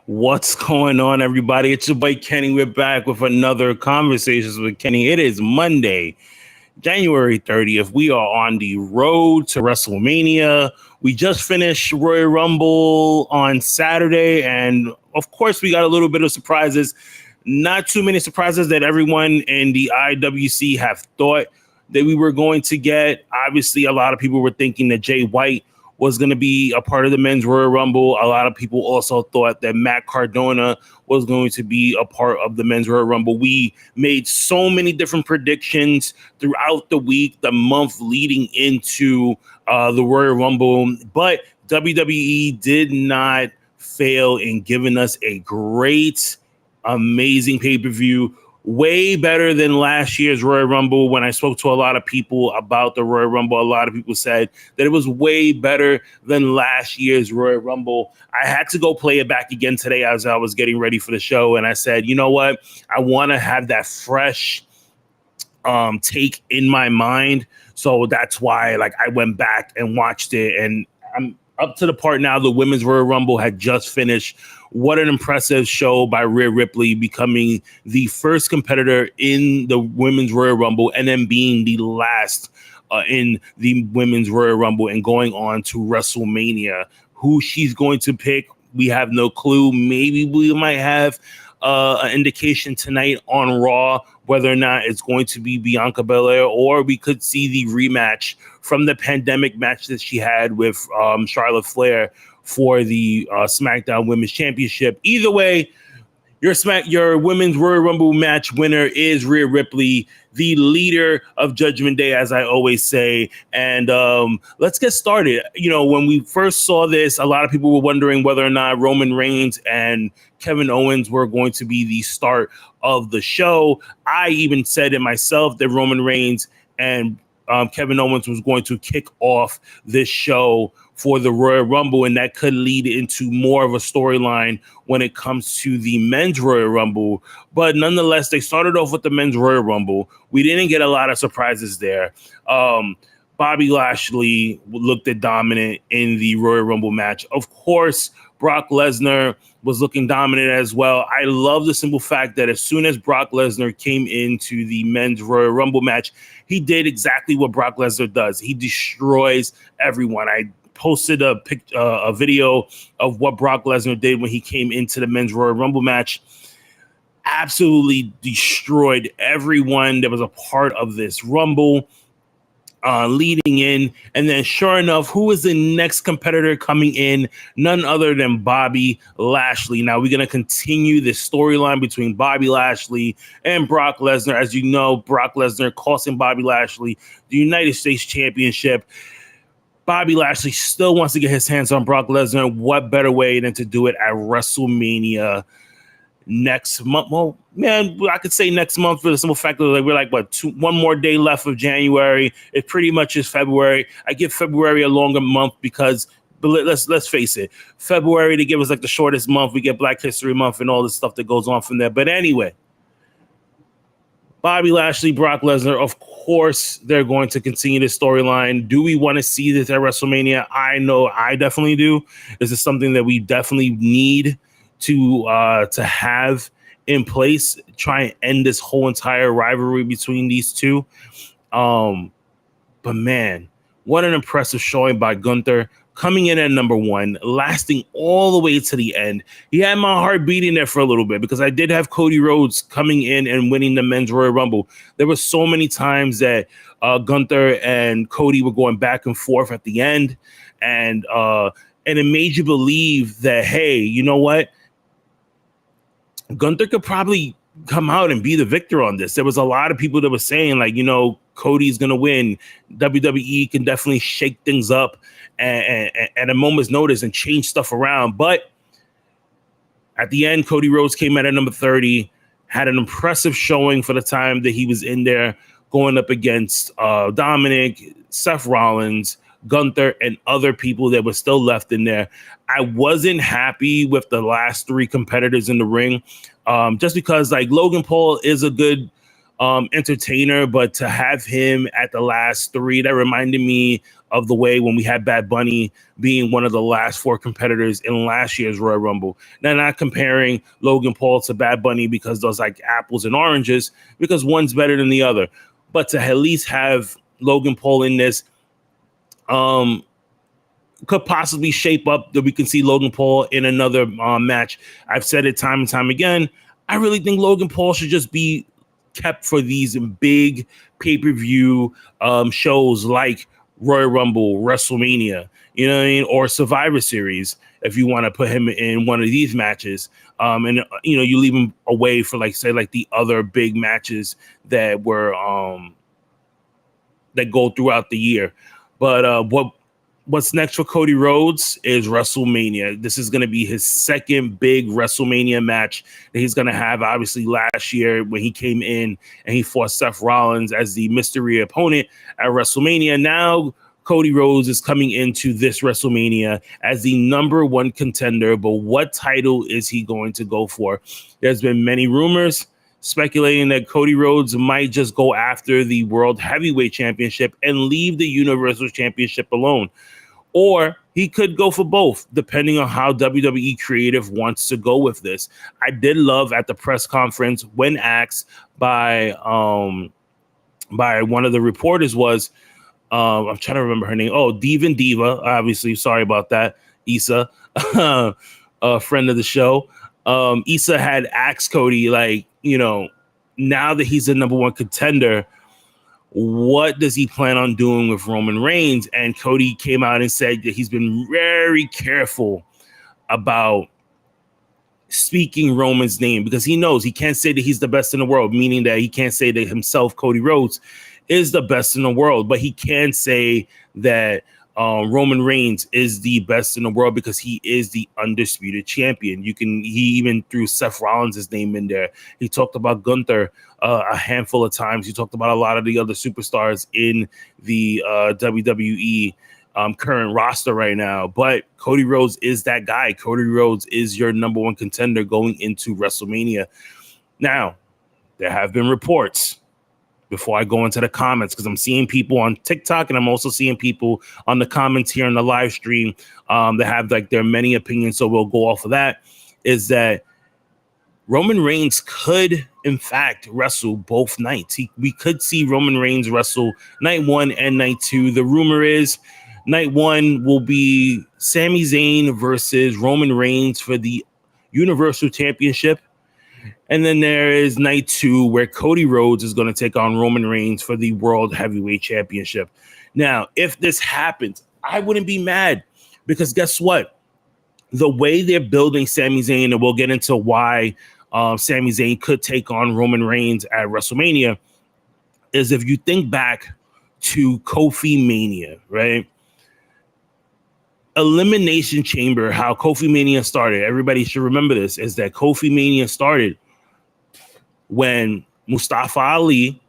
What's going on, everybody? It's your boy Kenny. We're back with another Conversations with Kenny. It is Monday, January 30th. We are on the road to WrestleMania. We just finished Royal Rumble on Saturday, and of course, we got a little bit of surprises. Not too many surprises that everyone in the IWC have thought that we were going to get. Obviously, a lot of people were thinking that Jay White was going to be a part of the men's Royal Rumble. A lot of people also thought that Matt Cardona was going to be a part of the men's Royal Rumble. We made so many different predictions throughout the week, the month leading into the Royal Rumble, but WWE did not fail in giving us a great, amazing pay-per-view. Way better than last year's Royal Rumble. When I spoke to a lot of people about the Royal Rumble, a lot of people said that it was way better than last year's Royal Rumble. I had to go play it back again today as I was getting ready for the show, and I said, you know what? I want to have that fresh take in my mind. So that's why I went back and watched it, and I'm up to the part now. The women's Royal Rumble had just finished What an impressive show by Rhea Ripley, becoming the first competitor in the Women's Royal Rumble and then being the last in the Women's Royal Rumble and going on to WrestleMania. Who she's going to pick, we have no clue. Maybe we might have an indication tonight on Raw whether or not it's going to be Bianca Belair, or we could see the rematch from the pandemic match that she had with Charlotte Flair for the SmackDown Women's Championship. Either way, your Women's Royal Rumble match winner is Rhea Ripley, the leader of Judgment Day, as I always say. And let's get started. You know, when we first saw this, a lot of people were wondering whether or not Roman Reigns and Kevin Owens were going to be the start of the show. I even said it myself that Roman Reigns and Kevin Owens was going to kick off this show for the Royal Rumble, and that could lead into more of a storyline when it comes to the Men's Royal Rumble. But nonetheless, they started off with the Men's Royal Rumble. We didn't get a lot of surprises there. Bobby Lashley looked dominant in the Royal Rumble match. Of course, Brock Lesnar was looking dominant as well. I love the simple fact that as soon as Brock Lesnar came into the Men's Royal Rumble match, he did exactly what Brock Lesnar does. He destroys everyone. I posted a video of what Brock Lesnar did when he came into the Men's Royal Rumble match. Absolutely destroyed everyone that was a part of this Rumble. Leading in, and then sure enough, who is the next competitor coming in? None other than Bobby Lashley. Now we're going to continue this storyline between Bobby Lashley and Brock Lesnar. As you know, Brock Lesnar costing Bobby Lashley the United States Championship. Bobby Lashley still wants to get his hands on Brock Lesnar. What better way than to do it at WrestleMania next month? Well, man, I could say next month for the simple fact that we're like, one more day left of January. It pretty much is February. I give February a longer month because, but let's face it, February, they give us like the shortest month. We get Black History Month and all the stuff that goes on from there. But anyway, Bobby Lashley, Brock Lesnar, of course, they're going to continue this storyline. Do we want to see this at WrestleMania? I know I definitely do. This is something that we definitely need to have in place, try and end this whole entire rivalry between these two. But man, what an impressive showing by Gunther, coming in at number one, lasting all the way to the end. He had my heart beating there for a little bit because I did have Cody Rhodes coming in and winning the Men's Royal Rumble. There were so many times that Gunther and Cody were going back and forth at the end, and it made you believe that, hey, you know what? Gunther could probably come out and be the victor on this. There was a lot of people that were saying, like, you know, Cody's going to win. WWE can definitely shake things up and at a moment's notice and change stuff around. But at the end, Cody Rhodes came in at number 30, had an impressive showing for the time that he was in there, going up against Dominic, Seth Rollins, Gunther, and other people that were still left in there. I wasn't happy with the last three competitors in the ring, just because, like, Logan Paul is a good entertainer, but to have him at the last three, that reminded me of the way when we had Bad Bunny being one of the last four competitors in last year's Royal Rumble. Now, not comparing Logan Paul to Bad Bunny because those like apples and oranges, because one's better than the other, but to at least have Logan Paul in this, could possibly shape up that we can see Logan Paul in another match. I've said it time and time again. I really think Logan Paul should just be kept for these big pay-per-view shows like Royal Rumble, WrestleMania, you know what I mean, or Survivor Series, if you want to put him in one of these matches. And you know, you leave him away for, like, say, like the other big matches that were that go throughout the year. But what's next for Cody Rhodes is WrestleMania. This is going to be his second big WrestleMania match that he's going to have. Obviously, last year when he came in and he fought Seth Rollins as the mystery opponent at WrestleMania. Now Cody Rhodes is coming into this WrestleMania as the number one contender. But what title is he going to go for? There's been many rumors speculating that Cody Rhodes might just go after the World Heavyweight Championship and leave the Universal Championship alone. Or he could go for both, depending on how WWE creative wants to go with this. I did love at the press conference when asked by one of the reporters was, I'm trying to remember her name. Oh, Diva. Obviously, sorry about that. Issa, a friend of the show. Issa had asked Cody, like, now that he's the number one contender, what does he plan on doing with Roman Reigns? And Cody came out and said that he's been very careful about speaking Roman's name because he knows he can't say that he's the best in the world, meaning that he can't say that himself, Cody Rhodes, is the best in the world, but he can say that Roman Reigns is the best in the world because he is the undisputed champion. He even threw Seth Rollins' name in there. He talked about Gunther a handful of times. He talked about a lot of the other superstars in the WWE current roster right now. But Cody Rhodes is that guy. Cody Rhodes is your number one contender going into WrestleMania. Now, there have been reports, before I go into the comments, because I'm seeing people on TikTok and I'm also seeing people on the comments here in the live stream that have like their many opinions. So we'll go off of that. Is that Roman Reigns could, in fact, wrestle both nights. We could see Roman Reigns wrestle night 1 and night 2. The rumor is night 1 will be Sami Zayn versus Roman Reigns for the Universal Championship. And then there is night 2 where Cody Rhodes is going to take on Roman Reigns for the World Heavyweight Championship. Now, if this happens, I wouldn't be mad because guess what? The way they're building Sami Zayn, and we'll get into why Sami Zayn could take on Roman Reigns at WrestleMania, is if you think back to Kofi Mania, right? Elimination Chamber, how Kofi Mania started, everybody should remember this, is that Kofi Mania started when Mustafa Ali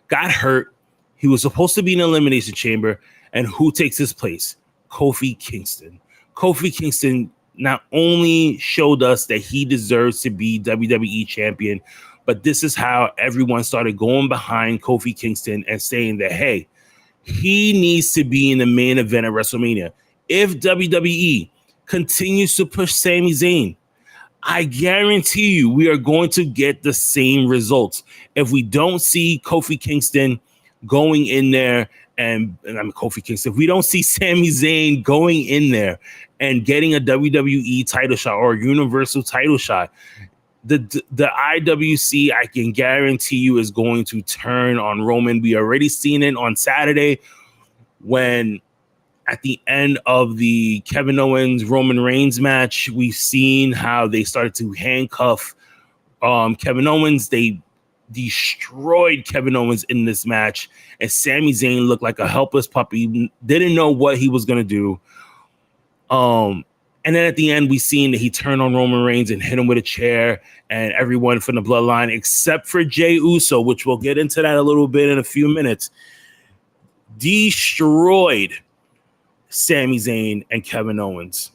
got hurt. He was supposed to be in the Elimination Chamber, and who takes his place? Kofi Kingston. Kofi Kingston not only showed us that he deserves to be WWE champion, but this is how everyone started going behind Kofi Kingston and saying that, hey, he needs to be in the main event at WrestleMania. If WWE continues to push Sami Zayn, I guarantee you we are going to get the same results. If we don't see Kofi Kingston going in there if we don't see Sami Zayn going in there and getting a WWE title shot or a Universal title shot, the IWC, I can guarantee you, is going to turn on Roman. We already seen it on Saturday when at the end of the Kevin Owens Roman Reigns match, we've seen how they started to handcuff Kevin Owens. They destroyed Kevin Owens in this match, and Sami Zayn looked like a helpless puppy, didn't know what he was going to do. And then at the end, we seen that he turned on Roman Reigns and hit him with a chair, and everyone from the Bloodline, except for Jey Uso, which we'll get into that a little bit in a few minutes, destroyed Sami Zayn and Kevin Owens.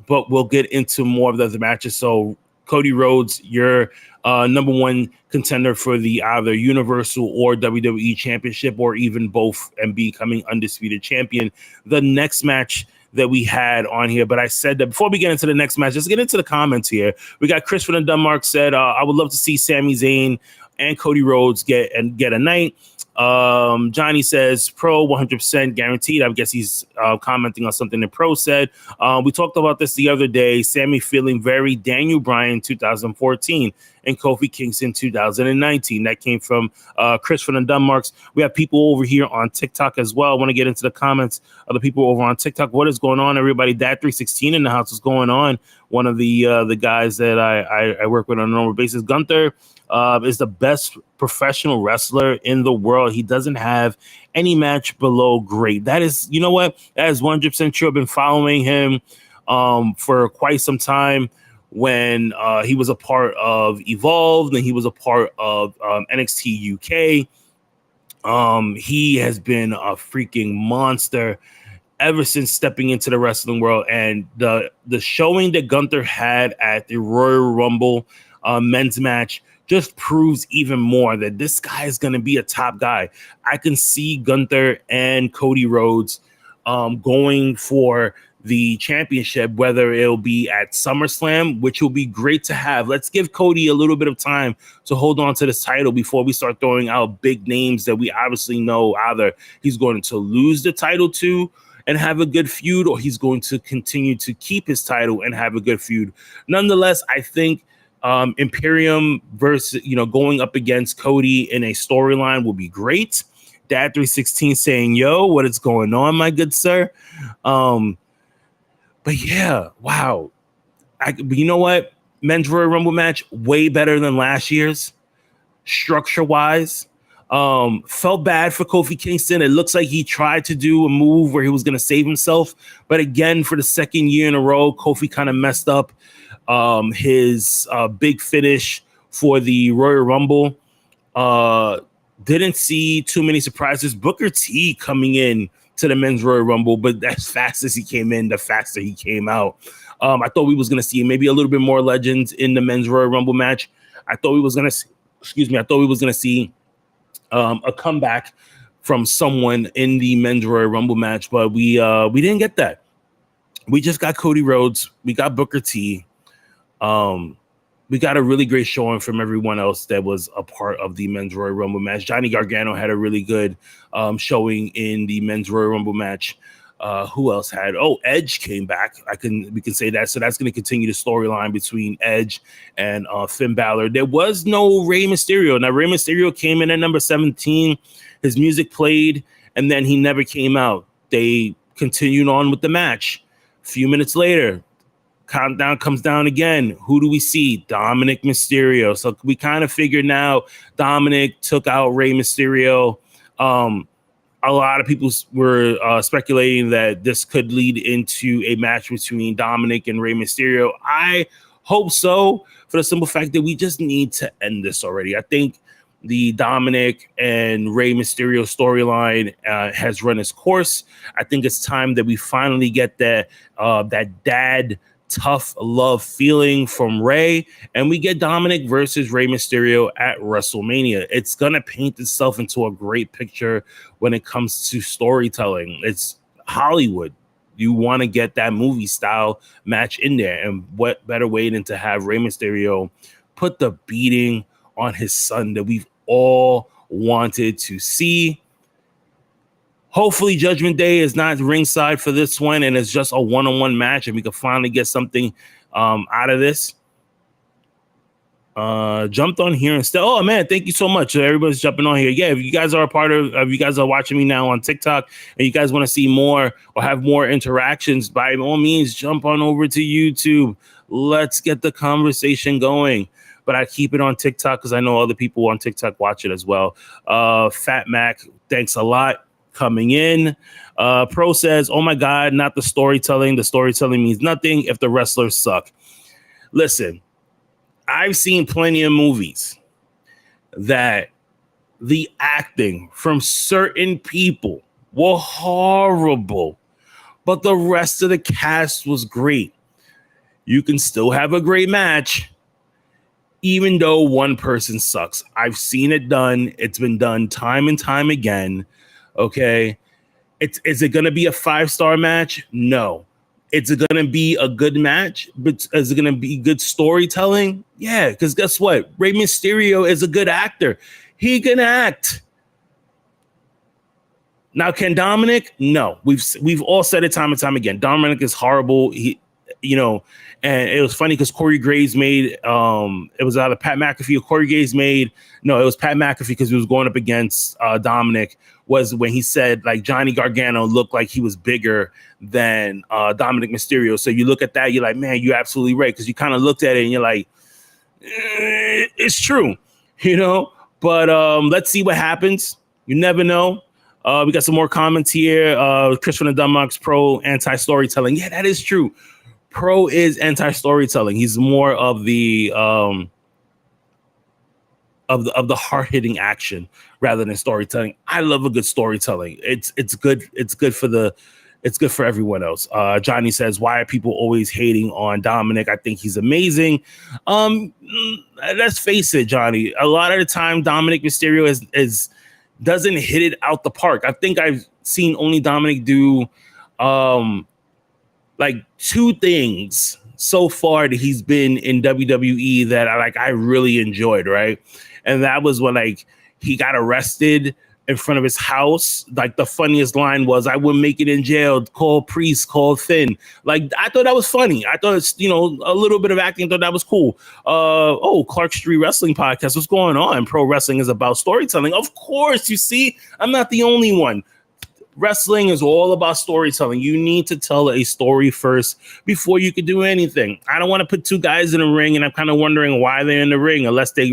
But we'll get into more of the other matches. So Cody Rhodes, you're number one contender for the either Universal or WWE Championship, or even both, and becoming undisputed champion. The next match that we had on here, but I said that before we get into the next match, let's get into the comments here. We got Chris from Denmark said, I would love to see Sami Zayn and Cody Rhodes get a night. Johnny says Pro 100% guaranteed. I guess he's commenting on something that Pro said. We talked about this the other day. Sammy feeling very Daniel Bryan 2014 and Kofi Kingston 2019. That came from Chris from the Denmarks. We have people over here on TikTok as well. I want to get into the comments of the people over on TikTok. What is going on, everybody? Dad 316 in the house. What's going on? One of the guys that I work with on a normal basis. Gunther is the best professional wrestler in the world. He doesn't have any match below great. That is, you know what? That is 100% true. I've been following him for quite some time when he was a part of Evolved and he was a part of NXT UK. He has been a freaking monster ever since stepping into the wrestling world. And the showing that Gunther had at the Royal Rumble men's match just proves even more that this guy is going to be a top guy. I can see Gunther and Cody Rhodes going for the championship, whether it'll be at SummerSlam, which will be great to have. Let's give Cody a little bit of time to hold on to this title before we start throwing out big names that we obviously know either he's going to lose the title to and have a good feud, or he's going to continue to keep his title and have a good feud. Nonetheless, I think Imperium versus, going up against Cody in a storyline will be great. Dad 316 saying, yo, what is going on, my good sir? But yeah, wow. But you know what? Men's Royal Rumble match, way better than last year's, structure-wise. Felt bad for Kofi Kingston. It looks like he tried to do a move where he was going to save himself. But again, for the second year in a row, Kofi kind of messed up his big finish for the Royal Rumble. Didn't see too many surprises. Booker T coming in to the Men's Royal Rumble, but as fast as he came in, the faster he came out. I thought we was going to see maybe a little bit more legends in the Men's Royal Rumble match. I thought we was going to see a comeback from someone in the Men's Royal Rumble match, but we didn't get that. We just got Cody Rhodes. We got Booker T. We got a really great showing from everyone else that was a part of the Men's Royal Rumble match. Johnny Gargano had a really good showing in the Men's Royal Rumble match. Who else had? Oh, Edge came back. We can say that. So that's going to continue the storyline between Edge and Finn Balor. There was no Rey Mysterio. Now, Rey Mysterio came in at number 17. His music played, and then he never came out. They continued on with the match. A few minutes later, countdown comes down again. Who do we see? Dominic Mysterio. So we kind of figured now Dominic took out Rey Mysterio. A lot of people were speculating that this could lead into a match between Dominic and Rey Mysterio. I hope so, for the simple fact that we just need to end this already. I think the Dominic and Rey Mysterio storyline has run its course. I think it's time that we finally get that dad tough love feeling from Rey, and we get Dominic versus Rey Mysterio at WrestleMania. It's gonna paint itself into a great picture when it comes to storytelling. It's Hollywood. You want to get that movie style match in there, and what better way than to have Rey Mysterio put the beating on his son that we've all wanted to see. Hopefully Judgment Day is not ringside for this one, and it's just a one-on-one match, and we can finally get something out of this. Jumped on here and still. Oh man, thank you so much. Everybody's jumping on here. Yeah, if you guys are if you guys are watching me now on TikTok and you guys want to see more or have more interactions, by all means, jump on over to YouTube. Let's get the conversation going. But I keep it on TikTok because I know other people on TikTok watch it as well. Fat Mac, thanks a lot. Coming in. Pro says, oh my God, not the storytelling. The storytelling means nothing if the wrestlers suck. Listen, I've seen plenty of movies that the acting from certain people were horrible, but the rest of the cast was great. You can still have a great match, even though one person sucks. I've seen it done. It's been done time and time again. Okay, is it going to be a 5-star match? No. Is it going to be a good match? But is it going to be good storytelling? Yeah, because guess what? Rey Mysterio is a good actor. He can act. Now, can Dominic? No. We've all said it time and time again. Dominic is horrible. And it was funny because Corey Graves made it was either Pat McAfee or Corey Graves made. No, it was Pat McAfee because he was going up against Dominic. Was when he said like Johnny Gargano looked like he was bigger than Dominic Mysterio. So you look at that, you're like, man, you're absolutely right, because you kind of looked at it and you're like, it's true, But let's see what happens. You never know. We got some more comments here. Chris from the Dunmox, pro anti-storytelling. Yeah, that is true. Pro is anti-storytelling. He's more of the hard-hitting action rather than storytelling. I love a good storytelling. It's good. It's good for the it's good for everyone else. Johnny says, why are people always hating on Dominic? I think he's amazing. Let's face it, Johnny. A lot of the time, Dominic Mysterio is doesn't hit it out the park. I think I've seen only Dominic do like two things so far that he's been in WWE that I really enjoyed, right? And that was when he got arrested in front of his house. Like the funniest line was, I wouldn't make it in jail, call Priest, call Finn. Like I thought that was funny. I thought it's, a little bit of acting, thought that was cool. Clark Street Wrestling Podcast, what's going on? Pro wrestling is about storytelling. Of course, you see, I'm not the only one. Wrestling is all about storytelling. You need to tell a story first before you could do anything. I don't want to put two guys in a ring and I'm kind of wondering why they're in the ring unless they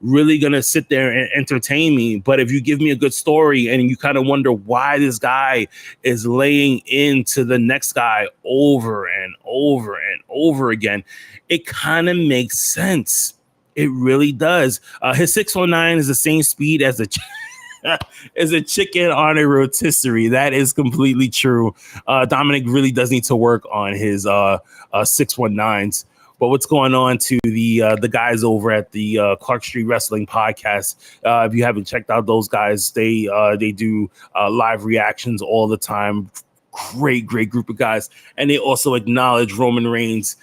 really gonna sit there and entertain me. But if you give me a good story and you kind of wonder why this guy is laying into the next guy over and over and over again, it kind of makes sense. It really does. His 619 is the same speed as a chicken on a rotisserie. That is completely true. Dominic really does need to work on his 619s. But what's going on to the guys over at the Clark Street Wrestling Podcast? If you haven't checked out those guys, they do live reactions all the time. Great group of guys, and they also acknowledge Roman Reigns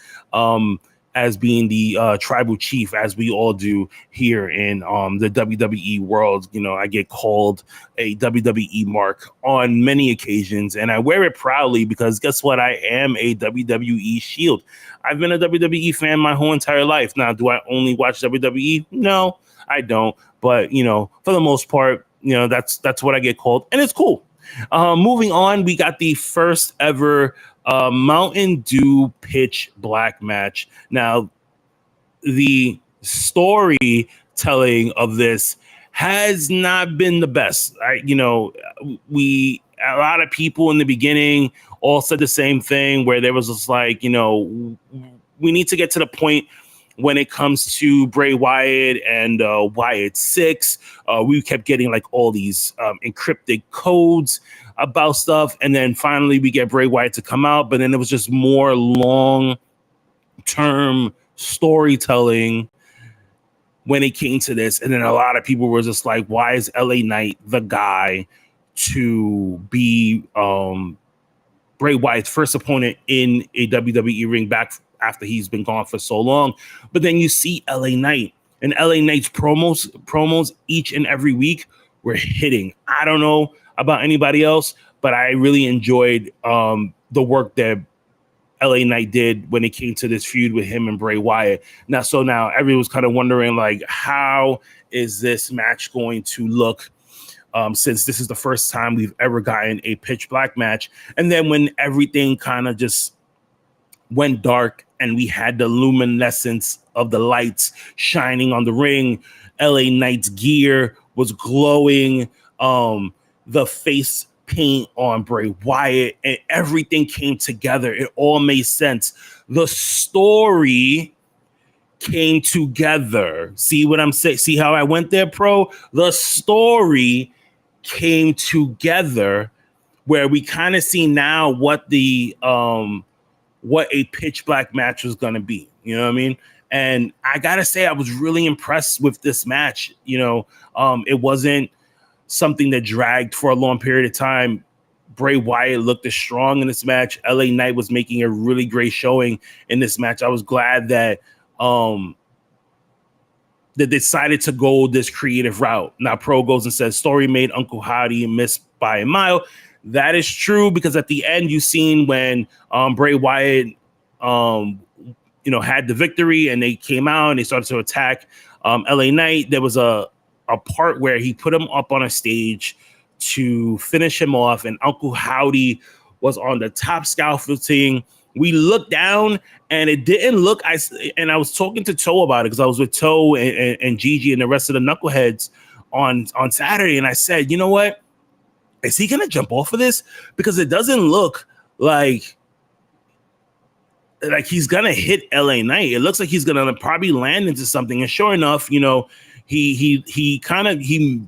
as being the tribal chief, as we all do here in the WWE world. I get called a WWE mark on many occasions, and I wear it proudly because guess what? I am a WWE shield. I've been a WWE fan my whole entire life. Now, do I only watch WWE? No, I don't. But, for the most part, that's what I get called, and it's cool. Moving on, we got the first ever Mountain Dew pitch black match. Now, the storytelling of this has not been the best. A lot of people in the beginning all said the same thing, where there was just we need to get to the point when it comes to Bray Wyatt and Wyatt 6. We kept getting all these encrypted codes about stuff. And then finally we get Bray Wyatt to come out, but then it was just more long-term storytelling when it came to this. And then a lot of people were just like, why is LA Knight the guy to be Bray Wyatt's first opponent in a WWE ring back after he's been gone for so long? But then you see LA Knight, and LA Knight's promos each and every week were hitting. I don't know about anybody else, but I really enjoyed the work that LA Knight did when it came to this feud with him and Bray Wyatt. Now everyone's kind of wondering, how is this match going to look? Since this is the first time we've ever gotten a pitch black match. And then when everything kind of just went dark and we had the luminescence of the lights shining on the ring, LA Knight's gear was glowing, the face paint on Bray Wyatt, and everything came together. It all made sense. The story came together. See what I'm saying? See how I went there, Pro? The story came together, where we kind of see now what what a pitch black match was going to be. You know what I mean? And I gotta say, I was really impressed with this match. It wasn't something that dragged for a long period of time. Bray Wyatt looked as strong in this match. LA Knight was making a really great showing in this match. I was glad that they decided to go this creative route. Now, Pro goes and says, story made Uncle Howdy miss by a mile. That is true, because at the end, you seen when Bray Wyatt, had the victory and they came out and they started to attack LA Knight. There was a part where he put him up on a stage to finish him off, and Uncle Howdy was on the top scaffolding. We looked down and it didn't look. I was talking to Toe about it, because I was with Toe and Gigi and the rest of the Knuckleheads on Saturday, and I said, you know what? Is he going to jump off of this? Because it doesn't look like he's going to hit LA Knight. It looks like he's going to probably land into something. And sure enough, he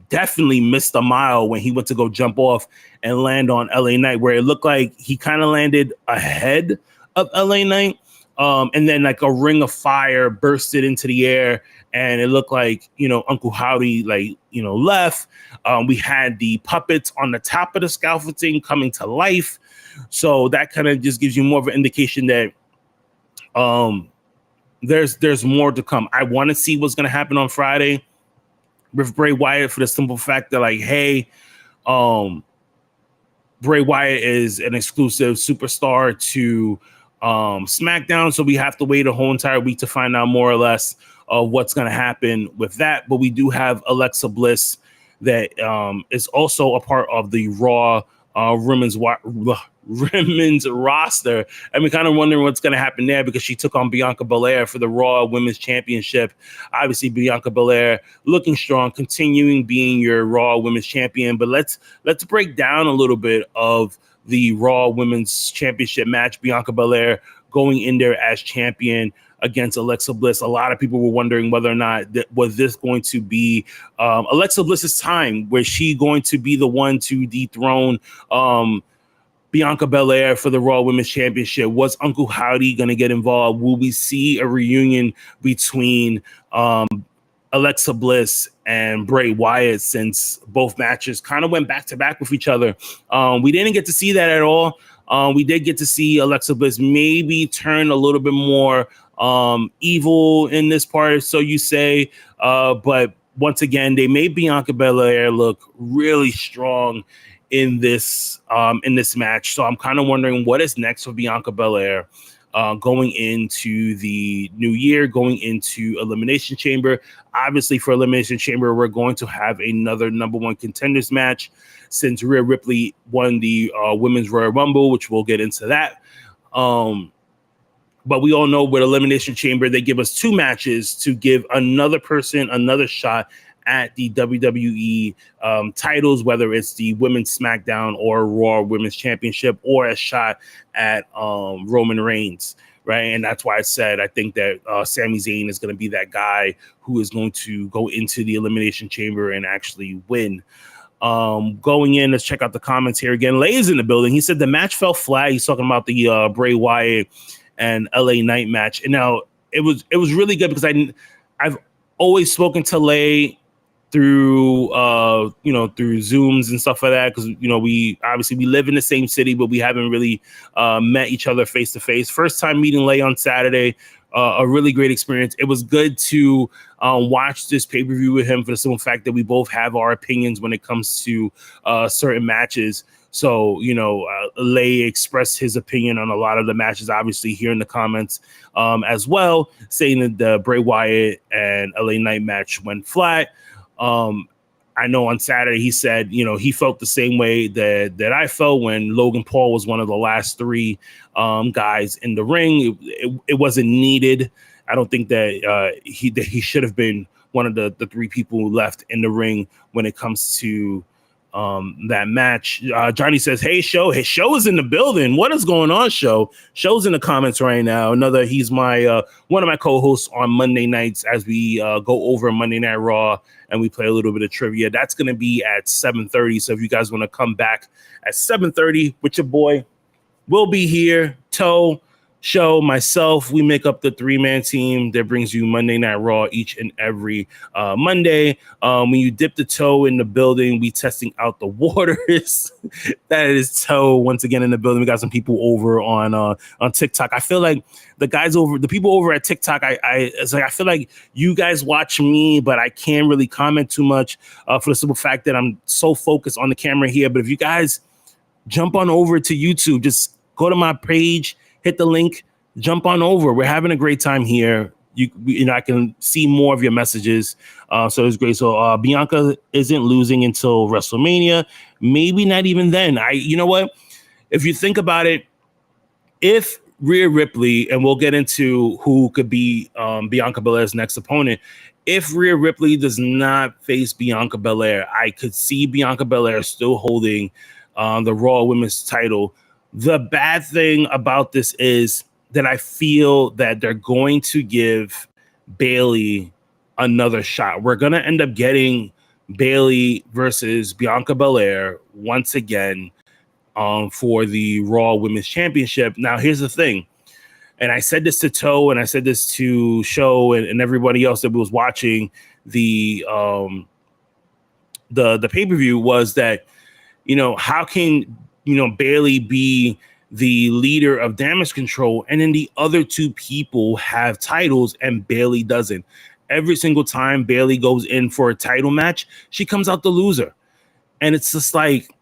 definitely missed a mile when he went to go jump off and land on LA Knight, where it looked like he kind of landed ahead of LA Knight. And then like a ring of fire bursted into the air, and it looked like, Uncle Howdy, like, left. We had the puppets on the top of the scaffolding coming to life. So that kind of just gives you more of an indication that there's more to come. I want to see what's going to happen on Friday with Bray Wyatt, for the simple fact that, like, hey, Bray Wyatt is an exclusive superstar to SmackDown, so we have to wait a whole entire week to find out more or less of what's going to happen with that. But we do have Alexa Bliss that is also a part of the Raw women's roster, and we're kind of wondering what's going to happen there, because she took on Bianca Belair for the Raw Women's Championship. Obviously, Bianca Belair looking strong, continuing being your Raw Women's Champion. But let's break down a little bit of the Raw Women's Championship match. Bianca Belair going in there as champion against Alexa Bliss. A lot of people were wondering whether or not was this going to be Alexa Bliss's time, was she going to be the one to dethrone Bianca Belair for the Raw Women's Championship? Was Uncle Howdy going to get involved? Will we see a reunion between Alexa Bliss and Bray Wyatt, since both matches kind of went back to back with each other? We didn't get to see that at all. We did get to see Alexa Bliss maybe turn a little bit more evil in this part, so you say. But once again, they made Bianca Belair look really strong in this match. So I'm kind of wondering what is next for Bianca Belair going into the new year, going into Elimination Chamber. Obviously, for Elimination Chamber, we're going to have another number one contenders match, since Rhea Ripley won the Women's Royal Rumble, which we'll get into that. But we all know with Elimination Chamber, they give us two matches to give another person another shot at the WWE titles, whether it's the Women's SmackDown or Raw Women's Championship, or a shot at Roman Reigns, right? And that's why I said I think that Sami Zayn is going to be that guy who is going to go into the Elimination Chamber and actually win. Going in, let's check out the comments here again. Lay's in the building. He said the match fell flat. He's talking about the Bray Wyatt and LA Knight match. And now it was really good, because I've always spoken to Lay through through Zooms and stuff like that, because we live in the same city, but we haven't really met each other face to face. First time meeting Lay on Saturday, a really great experience. It was good to watch this pay-per-view with him, for the simple fact that we both have our opinions when it comes to certain matches. So, Lay expressed his opinion on a lot of the matches, obviously here in the comments as well, saying that the Bray Wyatt and LA Knight match went flat. I know on Saturday he said, he felt the same way that I felt when Logan Paul was one of the last three guys in the ring. It wasn't needed. I don't think that he should have been one of the three people left in the ring when it comes to that match. Johnny says, hey, Show is in the building. What is going on, Show? Show's in the comments right now. He's my one of my co-hosts on Monday nights as we go over Monday Night Raw and we play a little bit of trivia. That's going to be at 7:30. So if you guys want to come back at 7:30 with your boy, we'll be here. Toe, Show, myself, we make up the three-man team that brings you Monday Night Raw each and every Monday. When you dip the toe in the building, we testing out the waters. That is Toe once again in the building. We got some people over on TikTok. I feel like the people over at TikTok, I feel like you guys watch me, but I can't really comment too much for the simple fact that I'm so focused on the camera here. But if you guys jump on over to YouTube, just go to my page, hit the link, jump on over. We're having a great time here. I can see more of your messages. So it's great. So Bianca isn't losing until WrestleMania. Maybe not even then. You know what? If you think about it, if Rhea Ripley, and we'll get into who could be Bianca Belair's next opponent, if Rhea Ripley does not face Bianca Belair, I could see Bianca Belair still holding the Raw Women's title. The bad thing about this is that I feel that they're going to give Bayley another shot. We're gonna end up getting Bayley versus Bianca Belair once again for the Raw Women's Championship. Now, here's the thing, and I said this to Toe, and I said this to Show, and everybody else that was watching the pay-per-view, was that, you know, how can, you know, Bayley be the leader of Damage Control and then the other two people have titles and Bayley doesn't? Every single time Bayley goes in for a title match, she comes out the loser. And it's just like,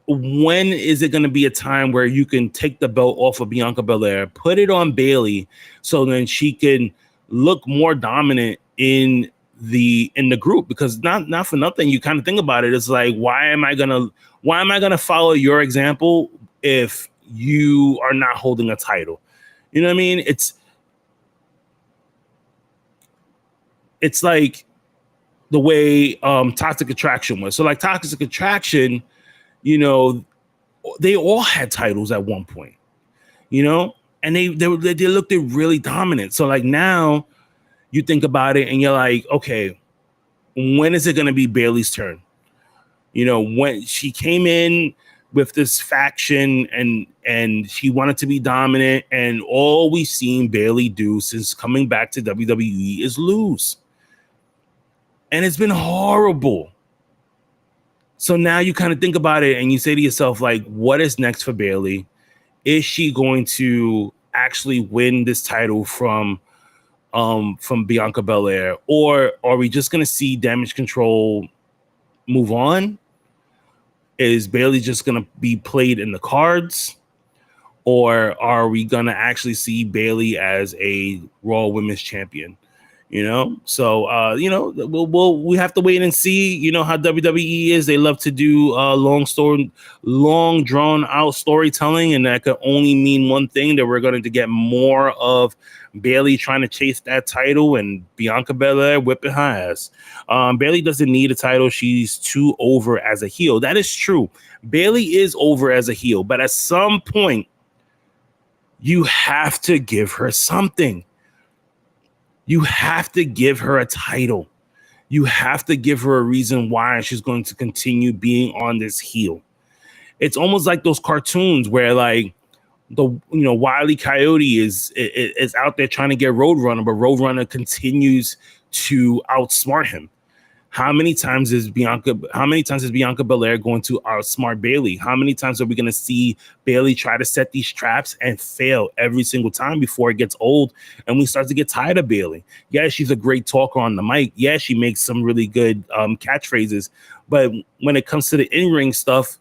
when is it going to be a time where you can take the belt off of Bianca Belair, put it on Bayley, so then she can look more dominant in the group? Because not for nothing, you kind of think about it, it's like, why am I gonna follow your example if you are not holding a title? You know what I mean? It's like the way Toxic Attraction was. So like Toxic Attraction, you know, they all had titles at one point, you know, and they looked really dominant. So like now you think about it and you're like, okay, when is it going to be Bayley's turn? You know, when she came in with this faction and she wanted to be dominant, and all we've seen Bayley do since coming back to WWE is lose. And it's been horrible. So now you kind of think about it and you say to yourself, like, what is next for Bayley? Is she going to actually win this title from Bianca Belair, or are we just going to see Damage Control move on? Is Bayley just going to be played in the cards, or are we going to actually see Bayley as a Raw Women's Champion? You know, so you know, we have to wait and see. You know how WWE is; they love to do long drawn out storytelling, and that could only mean one thing: that we're going to get more of Bayley trying to chase that title and Bianca Belair whipping her ass. Bayley doesn't need a title; she's too over as a heel. That is true. Bayley is over as a heel, but at some point, you have to give her something. You have to give her a title. You have to give her a reason why she's going to continue being on this heel. It's almost like those cartoons where, like, Wile E. Coyote is out there trying to get Roadrunner, but Roadrunner continues to outsmart him. How many times is Bianca Belair going to outsmart Bayley? How many times are we going to see Bayley try to set these traps and fail every single time before it gets old and we start to get tired of Bayley? Yeah, she's a great talker on the mic. Yeah, she makes some really good catchphrases. But when it comes to the in-ring stuff,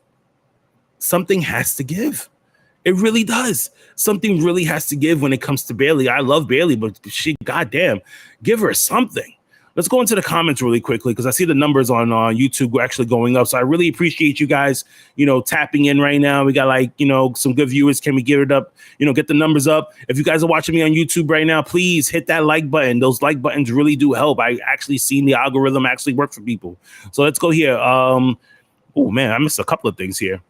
something has to give. It really does. Something really has to give when it comes to Bayley. I love Bayley, but goddamn, give her something. Let's go into the comments really quickly because I see the numbers on YouTube actually going up. So I really appreciate you guys, tapping in right now. We got some good viewers. Can we give it up? Get the numbers up. If you guys are watching me on YouTube right now, please hit that like button. Those like buttons really do help. I actually seen the algorithm actually work for people. So let's go here. Oh man, I missed a couple of things here.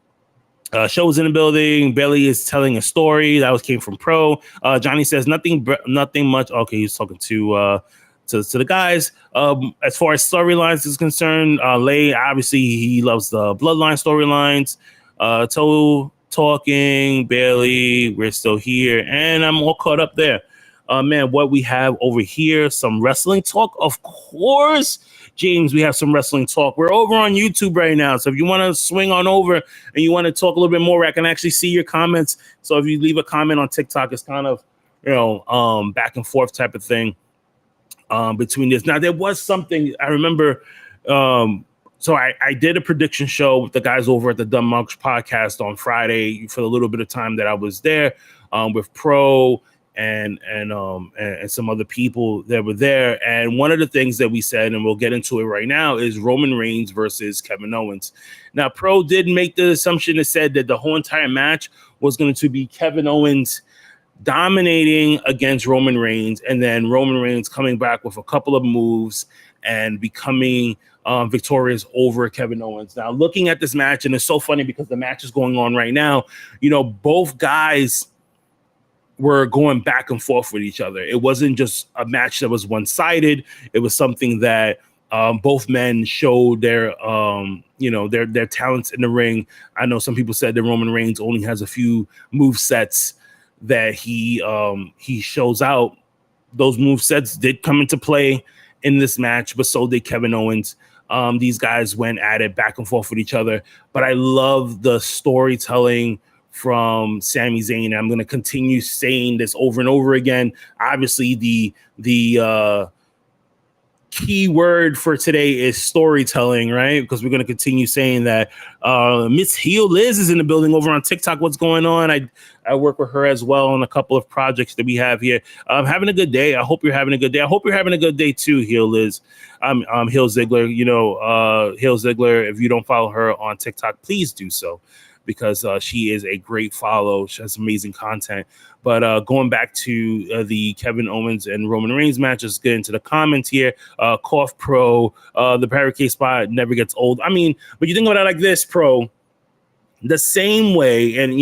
Show is in the building. Bayley is telling a story. That came from Pro. Johnny says nothing much. Okay, he's talking to the guys. As far as storylines is concerned, Lay, obviously he loves the Bloodline storylines. Toe talking, Bayley, we're still here, and I'm all caught up there. Man, what we have over here, some wrestling talk, of course. James, we have some wrestling talk. We're over on YouTube right now, so if you want to swing on over and you want to talk a little bit more, I can actually see your comments. So if you leave a comment on TikTok, it's kind of back and forth type of thing. Between this. Now, there was something I remember. So I did a prediction show with the guys over at the Dumb Monks podcast on Friday for the little bit of time that I was there with Pro and some other people that were there. And one of the things that we said, and we'll get into it right now, is Roman Reigns versus Kevin Owens. Now, Pro did make the assumption that said that the whole entire match was going to be Kevin Owens dominating against Roman Reigns, and then Roman Reigns coming back with a couple of moves and becoming victorious over Kevin Owens. Now, looking at this match, and it's so funny because the match is going on right now, both guys were going back and forth with each other. It wasn't just a match that was one-sided. It was something that both men showed their their talents in the ring. I know some people said that Roman Reigns only has a few move sets that he shows out. Those move sets did come into play in this match, but so did Kevin Owens. These guys went at it back and forth with each other, but I love the storytelling from Sami Zayn. I'm going to continue saying this over and over again. Obviously, the key word for today is storytelling, right? Because we're going to continue saying that. Miss Heel Liz is in the building over on TikTok. What's going on? I work with her as well on a couple of projects that we have here. Having a good day. I hope you're having a good day. I hope you're having a good day too, Heel Liz. I'm Heel Ziggler. Heel Ziggler, if you don't follow her on TikTok, please do so, because she is a great follow. She has amazing content. But going back to the Kevin Owens and Roman Reigns match, let's get into the comments here. Cough Pro, the barricade spot never gets old. I mean, but you think about it like this, Pro, the same way, and,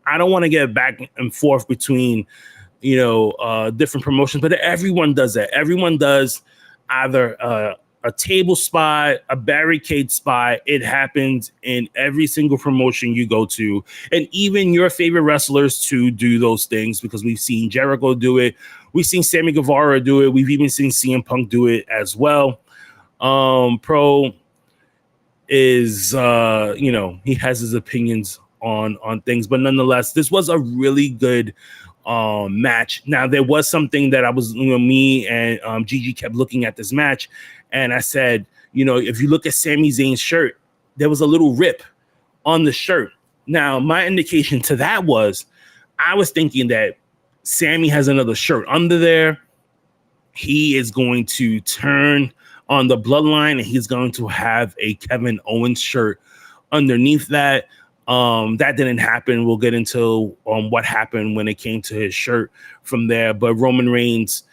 I don't want to get back and forth between, different promotions, but everyone does that. Everyone does either a table spot, a barricade spot. It happens in every single promotion you go to, and even your favorite wrestlers to do those things, because we've seen Jericho do it. We've seen Sammy Guevara do it. We've even seen CM Punk do it as well. Pro is, he has his opinions on things, but nonetheless, this was a really good match. Now, there was something that I was, me and Gigi kept looking at this match, and I said, if you look at Sami Zayn's shirt, there was a little rip on the shirt. Now, my indication to that was, I was thinking that Sammy has another shirt under there. He is going to turn on the Bloodline, and he's going to have a Kevin Owens shirt underneath that. That didn't happen. We'll get into what happened when it came to his shirt from there. But Roman Reigns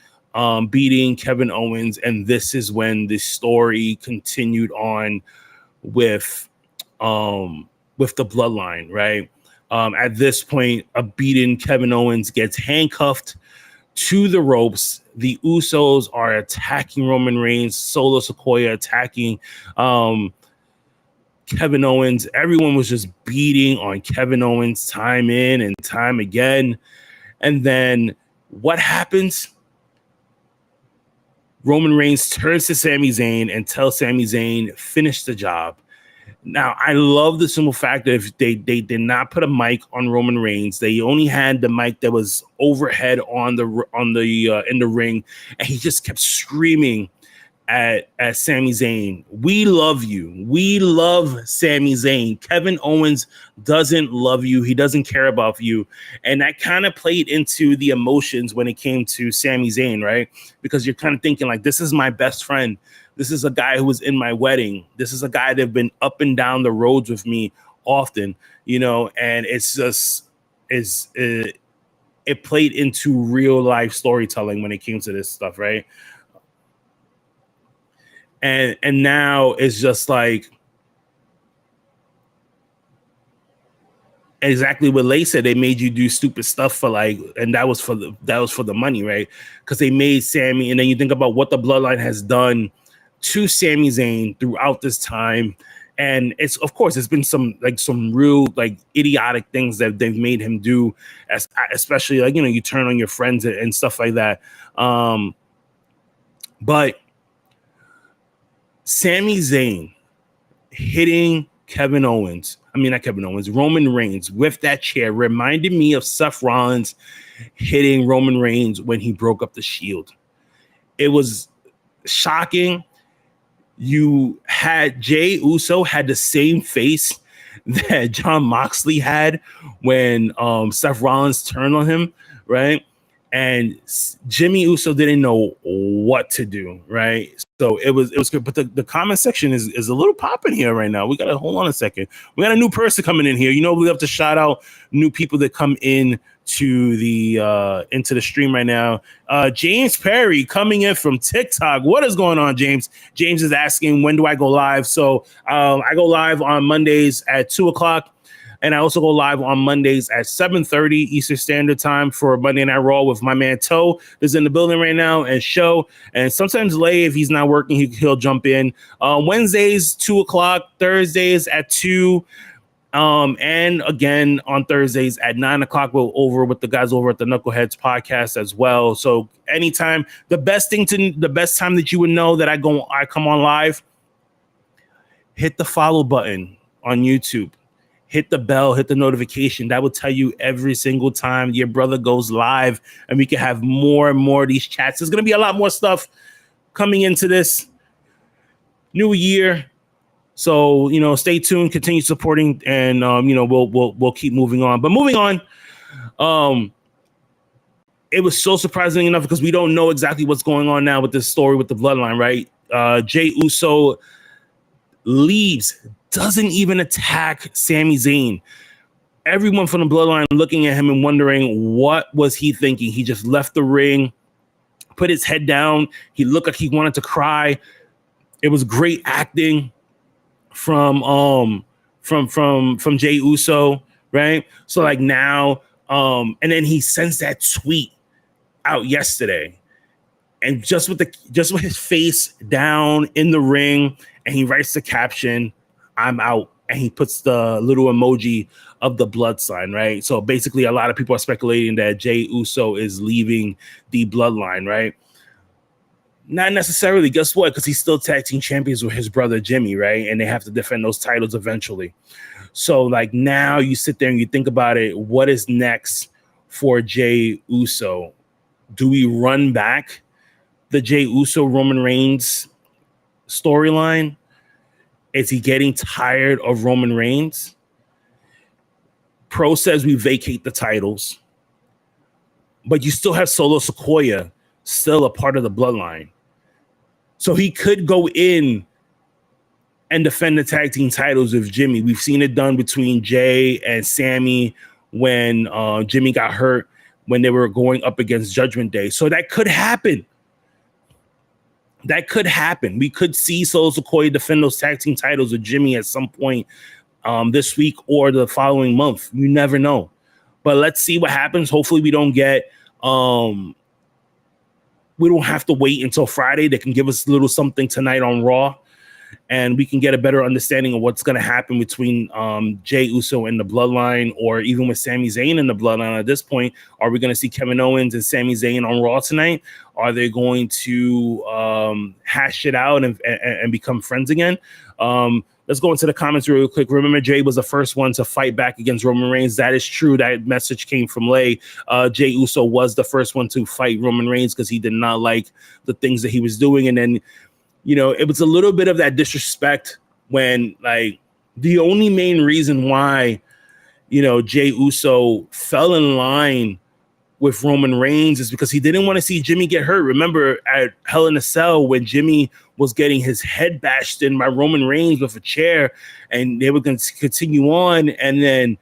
beating Kevin Owens, and this is when the story continued on with the Bloodline, right? At this point, a beaten Kevin Owens gets handcuffed to the ropes. The Usos are attacking Roman Reigns. Solo Sikoa attacking Kevin Owens. Everyone was just beating on Kevin Owens time in and time again. And then what happens? Roman Reigns turns to Sami Zayn and tells Sami Zayn, finish the job. Now, I love the simple fact that if they did not put a mic on Roman Reigns, they only had the mic that was overhead in the ring, and he just kept screaming at Sami Zayn, we love you. We love Sami Zayn. Kevin Owens doesn't love you. He doesn't care about you. And that kind of played into the emotions when it came to Sami Zayn, right? Because you're kind of thinking like, this is my best friend. This is a guy who was in my wedding. This is a guy that's been up and down the roads with me often, and it's just, it played into real life storytelling when it came to this stuff, right? And now it's just like exactly what Lay said. They made you do stupid stuff and that was for the money, right? Because they made Sammy, and then you think about what the Bloodline has done to Sami Zayn throughout this time, and it's been some real idiotic things that they've made him do, especially you turn on your friends and stuff like that. But Sami Zayn hitting Roman Reigns with that chair reminded me of Seth Rollins hitting Roman Reigns when he broke up the Shield. It was shocking. You had Jey Uso had the same face that Jon Moxley had when Seth Rollins turned on him, right? And Jimmy Uso didn't know what to do, right? So it was good. But the comment section is a little popping here right now. We got to hold on a second. We got a new person coming in here. We have to shout out new people that come in to into the stream right now. James Perry coming in from TikTok. What is going on, James? James is asking, when do I go live? So I go live on Mondays at 2:00. And I also go live on Mondays at 7:30 Eastern Standard Time for Monday Night Raw with my man Toe, that's in the building right now, and Show. And sometimes Lay, if he's not working, he'll jump in. Wednesdays, 2 o'clock. Thursdays at 2. And again on Thursdays at 9 o'clock, we're over with the guys over at the Knuckleheads podcast as well. So anytime, the best time that you would know that I come on live, hit the follow button on YouTube, hit the bell, hit the notification. That will tell you every single time your brother goes live, and we can have more and more of these chats. There's going to be a lot more stuff coming into this new year. So, stay tuned, continue supporting, and, we'll keep moving on. But moving on, it was so surprising enough because we don't know exactly what's going on now with this story with the Bloodline, right? Jey Uso leaves, doesn't even attack Sami Zayn. Everyone from the Bloodline looking at him and wondering, what was he thinking? He just left the ring, put his head down. He looked like he wanted to cry. It was great acting from Jey Uso, right? So like now, and then he sends that tweet out yesterday, and just with his face down in the ring, and he writes the caption, "I'm out," and he puts the little emoji of the blood sign, right? So basically, a lot of people are speculating that Jey Uso is leaving the Bloodline, right? Not necessarily. Guess what? Because he's still tag team champions with his brother Jimmy, right? And they have to defend those titles eventually. So like now you sit there and you think about it. What is next for Jey Uso? Do we run back the Jey Uso Roman Reigns storyline? Is he getting tired of Roman Reigns? Pro says we vacate the titles, but you still have Solo Sikoa still a part of the Bloodline. So he could go in and defend the tag team titles with Jimmy. We've seen it done between Jey and Sammy when Jimmy got hurt when they were going up against Judgment Day. So that could happen. We could see Solo Sikoa defend those tag team titles with Jimmy at some point this week or the following month. You never know. But let's see what happens. Hopefully we don't have to wait until Friday. They can give us a little something tonight on Raw, and we can get a better understanding of what's going to happen between Jey Uso and the Bloodline, or even with Sami Zayn in the Bloodline at this point. Are we going to see Kevin Owens and Sami Zayn on Raw tonight? Are they going to hash it out and become friends again? Let's go into the comments real quick. Remember, Jey was the first one to fight back against Roman Reigns. That is true. That message came from Lay. Jey Uso was the first one to fight Roman Reigns because he did not like the things that he was doing. And then, it was a little bit of that disrespect when, like, the only main reason why, Jey Uso fell in line with Roman Reigns is because he didn't want to see Jimmy get hurt. Remember at Hell in a Cell when Jimmy was getting his head bashed in by Roman Reigns with a chair, and they were going to continue on. And then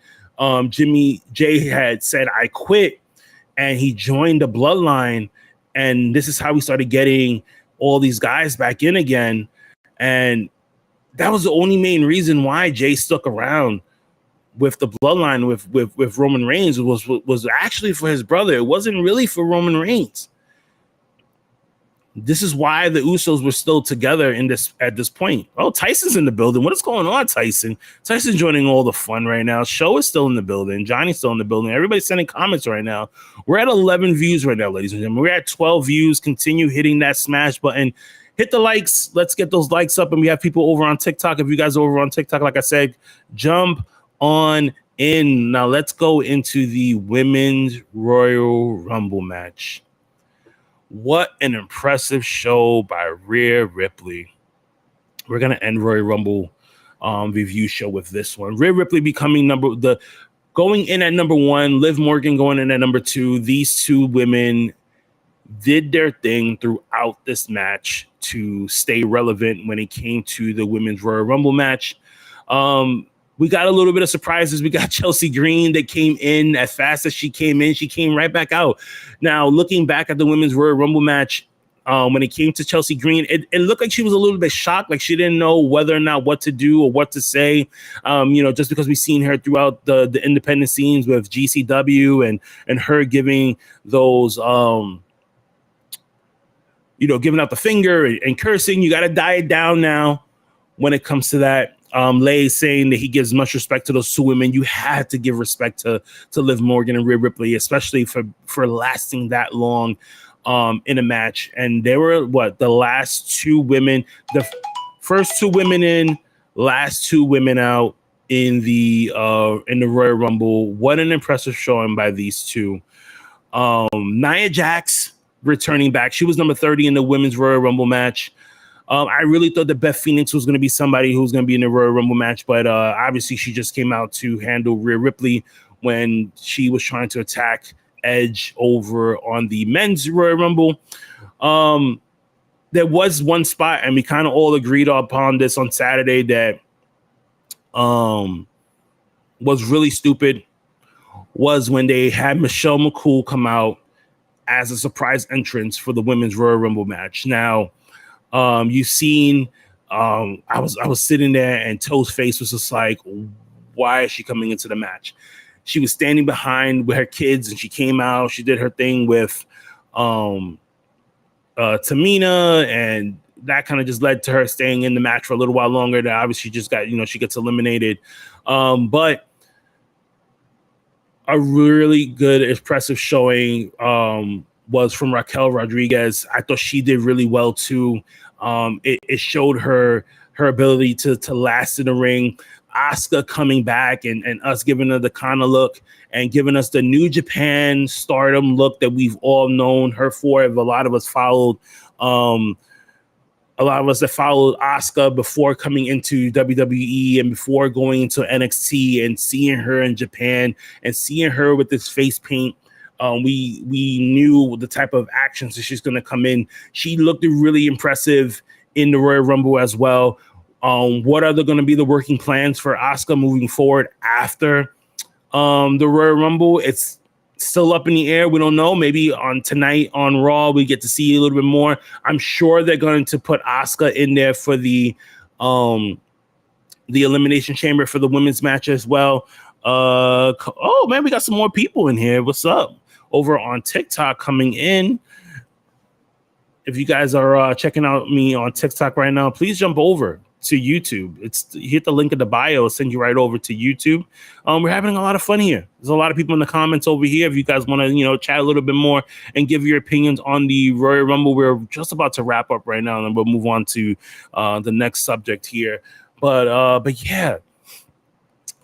Jey had said, "I quit," and he joined the Bloodline. And this is how we started getting all these guys back in again. And that was the only main reason why Jey stuck around with the Bloodline with Roman Reigns was actually for his brother. It wasn't really for Roman Reigns. This is why the Usos were still together at this point. Oh, Tyson's in the building. What is going on, Tyson? Tyson's joining all the fun right now. Show is still in the building. Johnny's still in the building. Everybody's sending comments right now. We're at 11 views right now, ladies and gentlemen. We're at 12 views. Continue hitting that smash button. Hit the likes. Let's get those likes up. And we have people over on TikTok. If you guys are over on TikTok, like I said, jump on in. Now let's go into the Women's Royal Rumble match. What an impressive show by Rhea Ripley. We're going to end Royal Rumble review show with this one. Rhea Ripley becoming going in at number 1, Liv Morgan going in at number 2. These two women did their thing throughout this match to stay relevant when it came to the Women's Royal Rumble match. We got a little bit of surprises. We got Chelsea Green that came in as fast as she came in. She came right back out. Now, looking back at the Women's Royal Rumble match, When it came to Chelsea Green, it looked like she was a little bit shocked, like she didn't know whether or not what to do or what to say. Just because we've seen her throughout the independent scenes with GCW and her giving those, giving out the finger and cursing. You got to die it down now when it comes to that. Lay saying that he gives much respect to those two women. You had to give respect to Liv Morgan and Rhea Ripley, especially for lasting that long in a match. And they were the last two women, the first two women in, last two women out in the Royal Rumble. What an impressive showing by these two. Nia Jax returning back. She was number 30 in the women's Royal Rumble match. I really thought that Beth Phoenix was going to be somebody who was going to be in the Royal Rumble match, but obviously she just came out to handle Rhea Ripley when she was trying to attack Edge over on the men's Royal Rumble. There was one spot, and we kind of all agreed upon this on Saturday, that was really stupid, was when they had Michelle McCool come out as a surprise entrance for the women's Royal Rumble match. Now, you've seen, I was sitting there and Toe's face was just like, why is she coming into the match? She was standing behind with her kids and she came out, she did her thing with Tamina, and that kind of just led to her staying in the match for a little while longer. That obviously just got, she gets eliminated. But a really good, impressive showing was from Raquel Rodriguez. I thought she did really well too. It showed her ability to last in the ring. Asuka coming back and us giving her the kind of look and giving us the New Japan Stardom look that we've all known her for. A lot of us followed that followed Asuka before coming into WWE and before going into NXT and seeing her in Japan and seeing her with this face paint. We knew the type of actions that she's going to come in. She looked really impressive in the Royal Rumble as well. What are going to be the working plans for Asuka moving forward after the Royal Rumble? It's still up in the air. We don't know. Maybe on tonight on Raw, we get to see a little bit more. I'm sure they're going to put Asuka in there for the Elimination Chamber for the women's match as well. Oh man, we got some more people in here. What's up? Over on TikTok coming in. If you guys are checking out me on TikTok right now, please jump over to YouTube. Hit the link in the bio, it'll send you right over to YouTube. We're having a lot of fun here. There's a lot of people in the comments over here. If you guys want to, chat a little bit more and give your opinions on the Royal Rumble, we're just about to wrap up right now, and we'll move on to the next subject here. But yeah.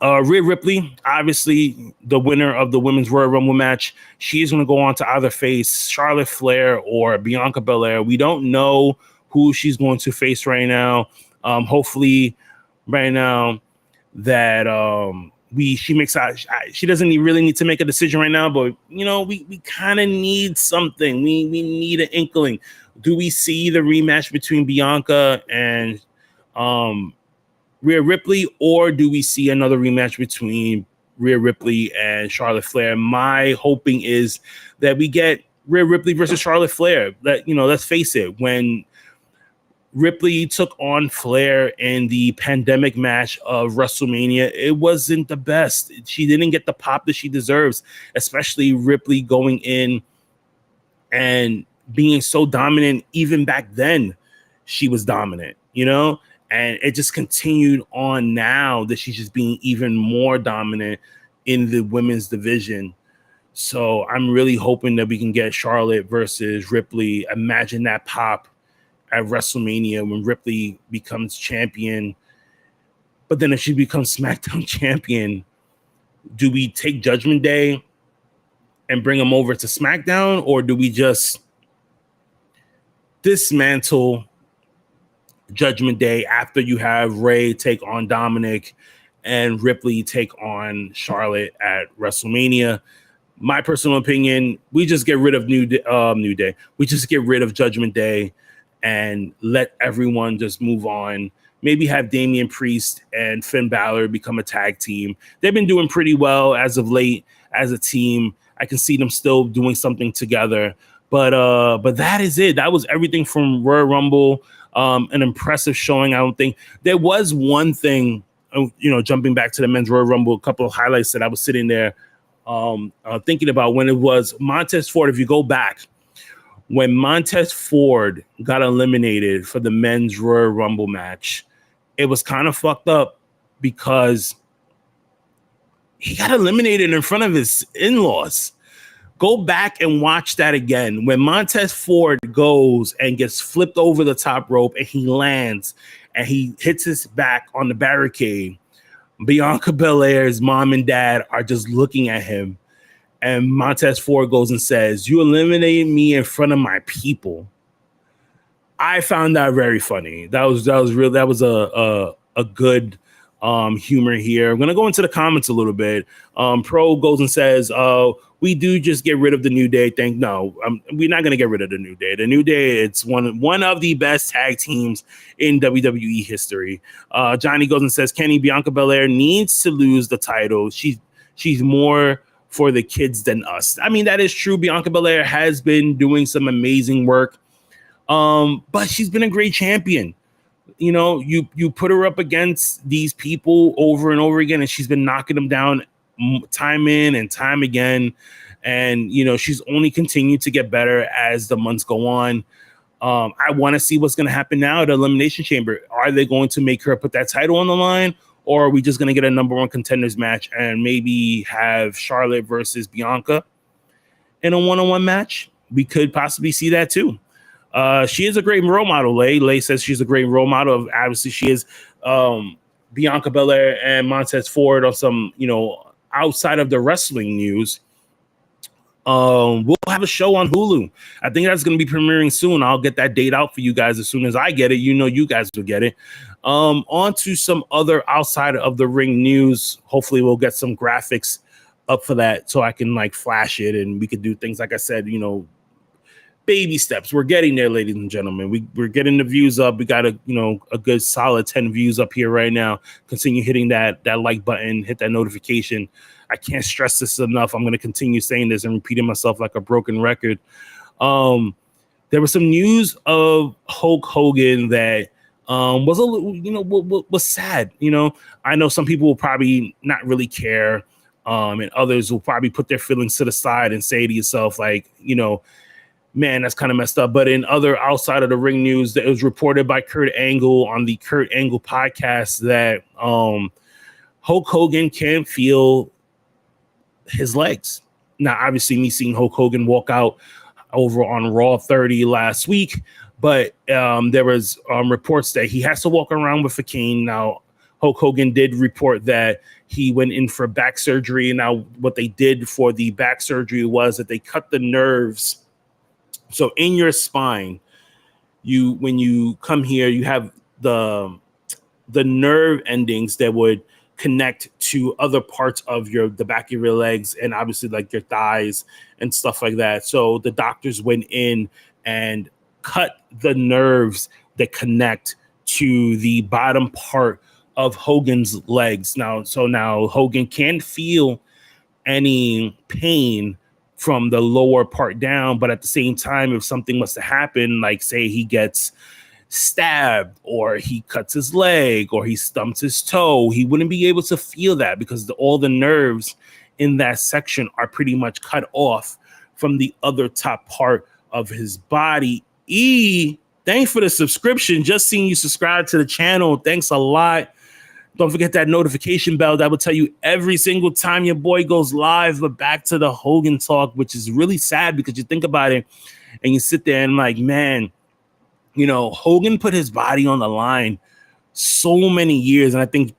Rhea Ripley, obviously the winner of the women's Royal Rumble match. She's going to go on to either face Charlotte Flair or Bianca Belair. We don't know who she's going to face right now. Hopefully, right now that she makes out. She doesn't really need to make a decision right now, but we kind of need something. We need an inkling. Do we see the rematch between Bianca and Rhea Ripley, or do we see another rematch between Rhea Ripley and Charlotte Flair? My hoping is that we get Rhea Ripley versus Charlotte Flair. That, let's face it, when Ripley took on Flair in the pandemic match of WrestleMania, it wasn't the best. She didn't get the pop that she deserves, especially Ripley going in and being so dominant. Even back then, she was dominant, and it just continued on now that she's just being even more dominant in the women's division. So I'm really hoping that we can get Charlotte versus Ripley. Imagine that pop at WrestleMania when Ripley becomes champion. But then if she becomes SmackDown champion, do we take Judgment Day and bring them over to SmackDown, or do we just dismantle Judgment Day after you have Ray take on Dominic and Ripley take on Charlotte at WrestleMania? My personal opinion, we just get rid of New Day. We just get rid of Judgment Day and let everyone just move on. Maybe have Damian Priest and Finn Balor become a tag team. They've been doing pretty well as of late as a team. I can see them still doing something together. But that is it. That was everything from Royal Rumble. An impressive showing. I don't think there was one thing, jumping back to the men's Royal Rumble, a couple of highlights that I was sitting there thinking about when it was Montez Ford. If you go back, when Montez Ford got eliminated for the men's Royal Rumble match, it was kind of fucked up because he got eliminated in front of his in-laws. Go back and watch that again. When Montez Ford goes and gets flipped over the top rope and he lands and he hits his back on the barricade, Bianca Belair's mom and dad are just looking at him. And Montez Ford goes and says, "You eliminated me in front of my people." I found that very funny. That was real. That was a good humor here. I'm gonna go into the comments a little bit. Pro goes and says, "We do just get rid of the New Day." We're not gonna get rid of the New Day. The New Day, it's one of the best tag teams in WWE history. Johnny goes and says, "Kenny, Bianca Belair needs to lose the title. She's more for the kids than us." I mean, that is true. Bianca Belair has been doing some amazing work. But she's been a great champion. You put her up against these people over and over again, and she's been knocking them down time in and time again. And, she's only continued to get better as the months go on. I want to see what's going to happen now at Elimination Chamber. Are they going to make her put that title on the line? Or are we just going to get a number one contenders match and maybe have Charlotte versus Bianca in a one-on-one match? We could possibly see that too. She is a great role model. Lay says she's a great role model. Obviously, she is Bianca Belair and Montez Ford on some, outside of the wrestling news. We'll have a show on Hulu. I think that's going to be premiering soon. I'll get that date out for you guys as soon as I get it. You guys will get it. On to some other outside of the ring news. Hopefully we'll get some graphics up for that so I can flash it and we could do things like I said, baby steps. We're getting there, ladies and gentlemen. We're getting the views up. We got a good solid 10 views up here right now. Continue hitting that like button, hit that notification. I can't stress this enough. I'm going to continue saying this and repeating myself like a broken record. There was some news of Hulk Hogan that was a little, was sad. I know some people will probably not really care, and others will probably put their feelings to the side and say to yourself, man, that's kind of messed up. But in other outside of the ring news, that it was reported by Kurt Angle on the Kurt Angle podcast that Hulk Hogan can't feel his legs. Now, obviously, me seeing Hulk Hogan walk out over on Raw 30 last week, but there was reports that he has to walk around with a cane. Now, Hulk Hogan did report that he went in for back surgery. Now, what they did for the back surgery was that they cut the nerves. So in your spine, when you come here, you have the nerve endings that would connect to other parts of the back of your legs and obviously your thighs and stuff like that. So the doctors went in and cut the nerves that connect to the bottom part of Hogan's legs. Now Hogan can't feel any pain from the lower part down, but at the same time, if something was to happen, like say he gets stabbed or he cuts his leg or he stumps his toe, he wouldn't be able to feel that because all the nerves in that section are pretty much cut off from the other top part of his body. Thanks for the subscription. Just seeing you subscribe to the channel. Thanks a lot. Don't forget that notification bell. That will tell you every single time your boy goes live. But back to the Hogan talk, which is really sad because you think about it and you sit there and man, Hogan put his body on the line so many years. And I think,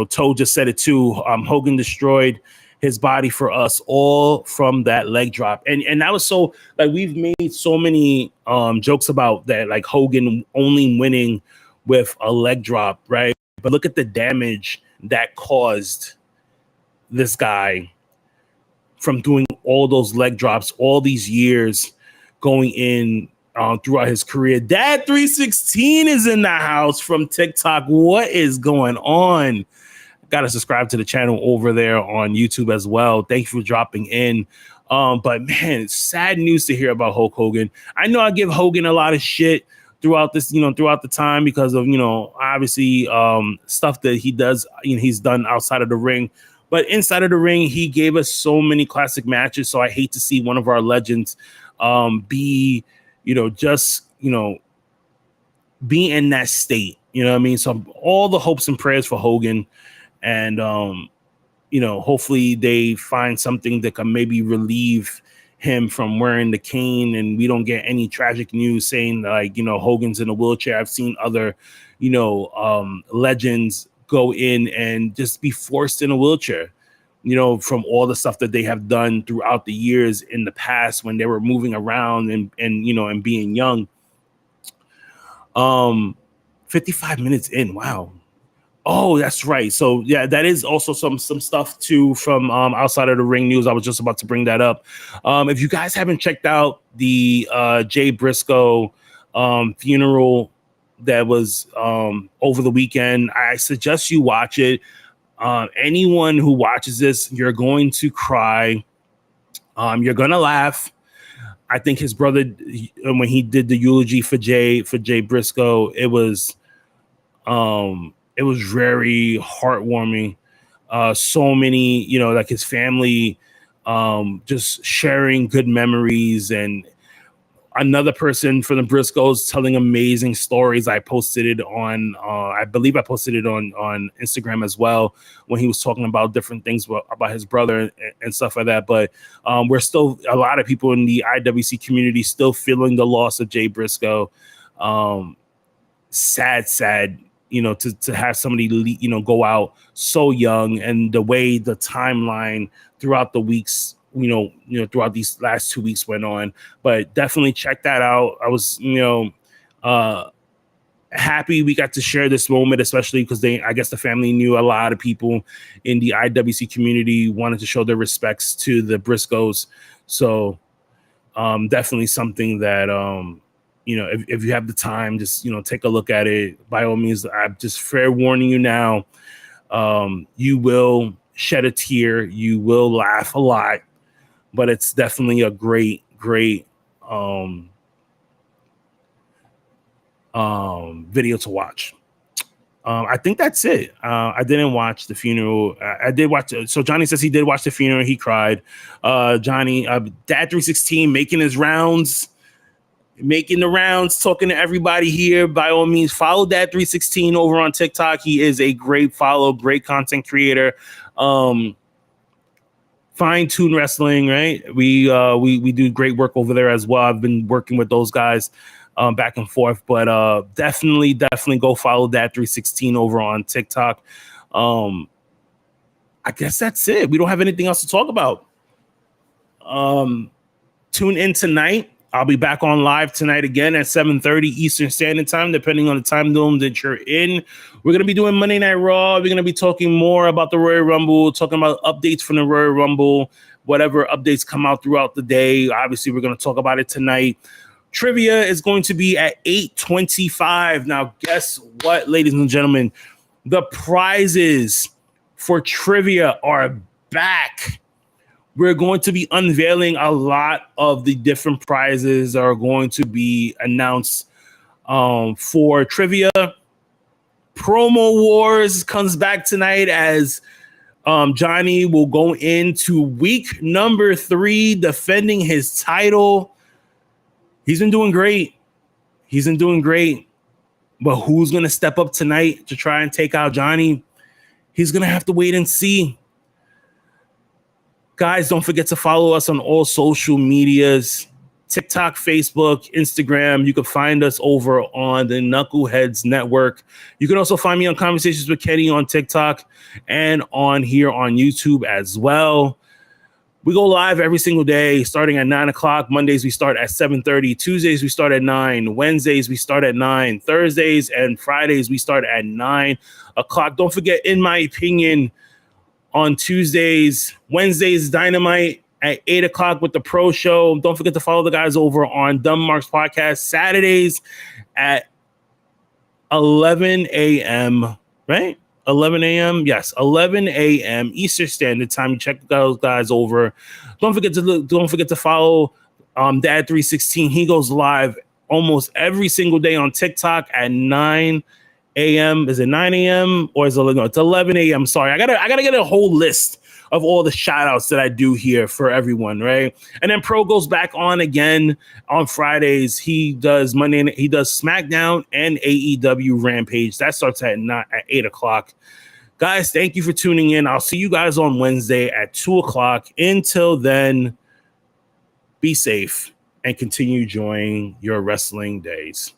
Toe just said it too. Hogan destroyed his body for us all from that leg drop. And that was so we've made so many jokes about that, Hogan only winning with a leg drop, right? But look at the damage that caused this guy from doing all those leg drops, all these years going in throughout his career. Dad 316 is in the house from TikTok. What is going on? Got to subscribe to the channel over there on YouTube as well. Thank you for dropping in. But man, it's sad news to hear about Hulk Hogan. I know I give Hogan a lot of shit throughout this, throughout the time because of, obviously stuff that he does, he's done outside of the ring. But inside of the ring, he gave us so many classic matches. So I hate to see one of our legends be, be in that state. You know what I mean? So all the hopes and prayers for Hogan. And, hopefully they find something that can maybe relieve him from wearing the cane and we don't get any tragic news saying like, Hogan's in a wheelchair. I've seen other, legends go in and just be forced in a wheelchair, from all the stuff that they have done throughout the years in the past when they were moving around and being young. 55 minutes in. Wow. Oh, that's right. So yeah, that is also some stuff too from outside of the ring news. I was just about to bring that up. If you guys haven't checked out the Jay Briscoe funeral that was over the weekend, I suggest you watch it. Anyone who watches this, you're going to cry. You're gonna laugh. I think his brother, when he did the eulogy for Jay Briscoe, it was very heartwarming. So many, like his family, just sharing good memories, and another person from the Briscoes telling amazing stories. I posted it on, I believe I posted it on Instagram as well, when he was talking about different things about his brother and stuff like that. But we're still, a lot of people in the IWC community still feeling the loss of Jay Briscoe. Sad, to have somebody, go out so young, and the way the timeline throughout the weeks, throughout these last 2 weeks went on. But definitely check that out. I was, happy we got to share this moment, especially because I guess the family knew a lot of people in the IWC community wanted to show their respects to the Briscoes. So definitely something that, if you have the time, just, take a look at it. By all means, I'm just fair warning you now. You will shed a tear. You will laugh a lot, but it's definitely a great video to watch. I think that's it. I didn't watch the funeral. I did watch. So Johnny says he did watch the funeral. He cried. Johnny, Dad 316 making the rounds, talking to everybody here. By all means, follow Dad 316 over on TikTok. He is a great follow, great content creator. Fine Tune Wrestling, right? We do great work over there as well. I've been working with those guys back and forth, but definitely go follow Dad 316 over on TikTok. I guess that's it. We don't have anything else to talk about. Tune in tonight. I'll be back on live tonight again at 7:30 Eastern Standard Time, depending on the time zone that you're in. We're going to be doing Monday Night Raw. We're going to be talking more about the Royal Rumble, talking about updates from the Royal Rumble, whatever updates come out throughout the day. Obviously, we're going to talk about it tonight. Trivia is going to be at 8:25. Now, guess what, ladies and gentlemen? The prizes for trivia are back. We're going to be unveiling a lot of the different prizes that are going to be announced for trivia. Promo Wars comes back tonight as Johnny will go into week number 3 defending his title. He's been doing great. But who's going to step up tonight to try and take out Johnny? He's going to have to wait and see. Guys, don't forget to follow us on all social medias, TikTok, Facebook, Instagram. You can find us over on the Knuckleheads Network. You can also find me on Conversations with Kenny on TikTok and on here on YouTube as well. We go live every single day, starting at 9 o'clock. Mondays, we start at 7:30. Tuesdays, we start at 9. Wednesdays, we start at 9. Thursdays and Fridays, we start at 9 o'clock. Don't forget, in my opinion, on Tuesdays, Wednesdays, Dynamite at 8 o'clock with the Pro Show. Don't forget to follow the guys over on Dumb Marks Podcast. Saturdays at 11 a.m., right? 11 a.m. Yes, 11 a.m. Eastern Standard Time. You check those guys over. Don't forget to follow Dad 316. He goes live almost every single day on TikTok at 9 a.m. Is it 9 a.m. or is it no? It's 11 a.m. Sorry, I gotta get a whole list of all the shout outs that I do here for everyone, right? And then Pro goes back on again on Fridays. He does he does SmackDown and AEW Rampage. That starts at 8 o'clock. Guys, thank you for tuning in. I'll see you guys on Wednesday at 2 o'clock. Until then, be safe and continue enjoying your wrestling days.